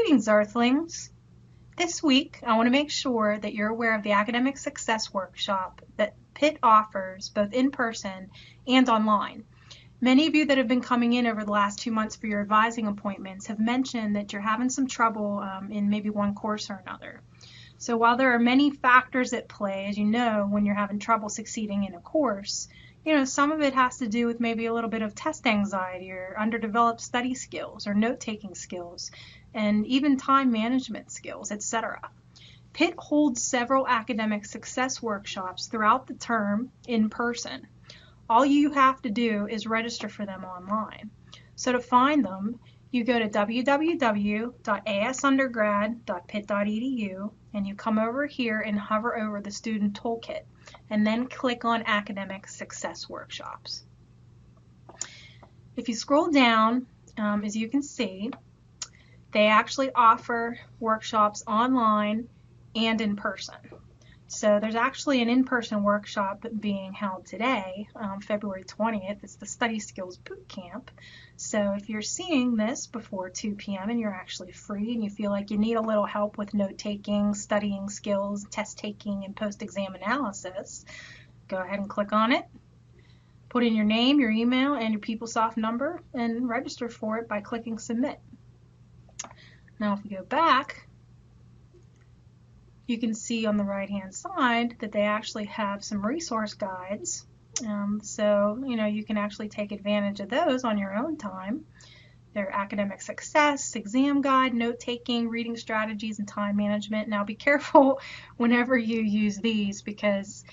Greetings, Earthlings. This week, I want to make sure that you're aware of the Academic Success Workshop that Pitt offers both in person and online. Many of you that have been coming in over the last 2 months for your advising appointments have mentioned that you're having some trouble in maybe one course or another. So while there are many factors at play, as you know, when you're having trouble succeeding in a course, some of it has to do with maybe a little bit of test anxiety or underdeveloped study skills or note-taking skills and even time management skills, etc. Pitt holds several academic success workshops throughout the term in person. All you have to do is register for them online. So to find them, you go to www.asundergrad.pitt.edu and you come over here and hover over the Student Toolkit and then click on Academic Success Workshops. If you scroll down, as you can see, they actually offer workshops online and in person. So there's actually an in-person workshop being held today, February 20th. It's the Study Skills Boot Camp. So if you're seeing this before 2 p.m. and you're actually free and you feel like you need a little help with note-taking, studying skills, test-taking, and post-exam analysis, go ahead and click on it. Put in your name, your email, and your PeopleSoft number and register for it by clicking Submit. Now if we go back, you can see on the right-hand side that they actually have some resource guides. So you can actually take advantage of those on your own time. Their academic success, exam guide, note-taking, reading strategies, and time management. Now be careful whenever you use these because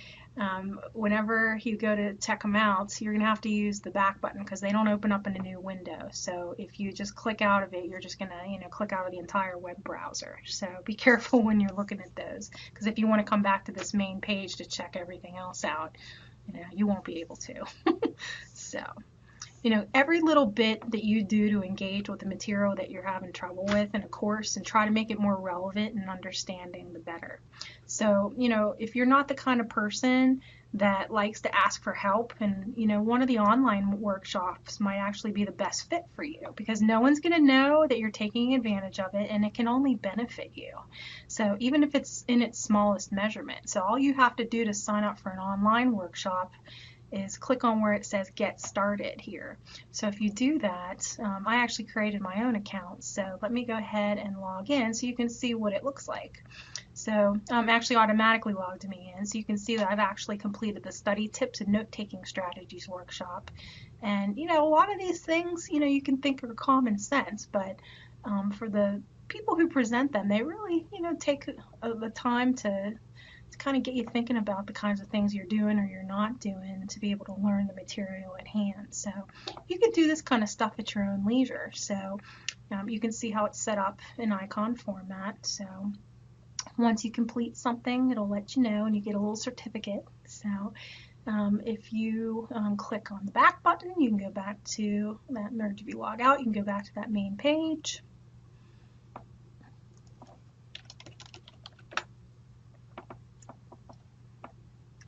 whenever you go to check them out, you're going to have to use the back button because they don't open up in a new window. So if you just click out of it, you're just going to click out of the entire web browser. So be careful when you're looking at those because if you want to come back to this main page to check everything else out, you won't be able to. So every little bit that you do to engage with the material that you're having trouble with in a course and try to make it more relevant and understanding, the better. So, if you're not the kind of person that likes to ask for help, and one of the online workshops might actually be the best fit for you because no one's going to know that you're taking advantage of it and it can only benefit you. So even if it's in its smallest measurement. So all you have to do to sign up for an online workshop is click on where it says Get Started here. So if you do that, I actually created my own account. So let me go ahead and log in so you can see what it looks like. So actually automatically logged me in. So you can see that I've actually completed the Study Tips and Note-Taking Strategies workshop. And a lot of these things, you can think are common sense, but for the people who present them, they really, take the time to kind of get you thinking about the kinds of things you're doing or you're not doing to be able to learn the material at hand. So you could do this kind of stuff at your own leisure. So you can see how it's set up in icon format. So once you complete something, it'll let you know and you get a little certificate. So if you click on the back button, you can go back to that, or if you log out, you can go back to that main page.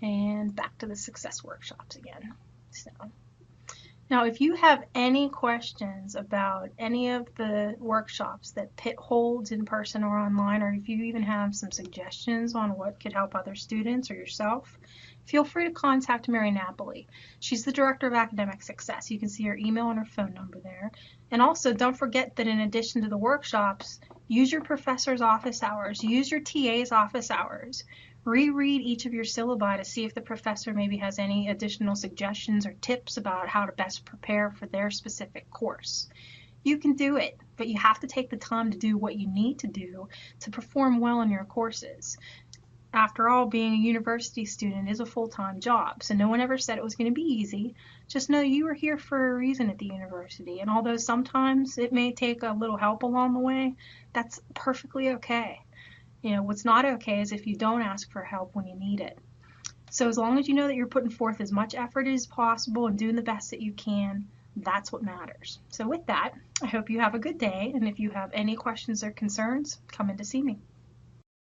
And back to the success workshops again. So now if you have any questions about any of the workshops that Pitt holds in person or online, or if you even have some suggestions on what could help other students or yourself, feel free to contact Mary Napoli. She's the Director of Academic Success. You can see her email and her phone number there. And also don't forget that in addition to the workshops, use your professor's office hours, use your TA's office hours. Reread each of your syllabi to see if the professor maybe has any additional suggestions or tips about how to best prepare for their specific course. You can do it, but you have to take the time to do what you need to do to perform well in your courses. After all, being a university student is a full-time job, so no one ever said it was going to be easy. Just know you are here for a reason at the university, and although sometimes it may take a little help along the way, that's perfectly okay. What's not okay is if you don't ask for help when you need it. So as long as you know that you're putting forth as much effort as possible and doing the best that you can, that's what matters. So with that, I hope you have a good day, and if you have any questions or concerns, come in to see me.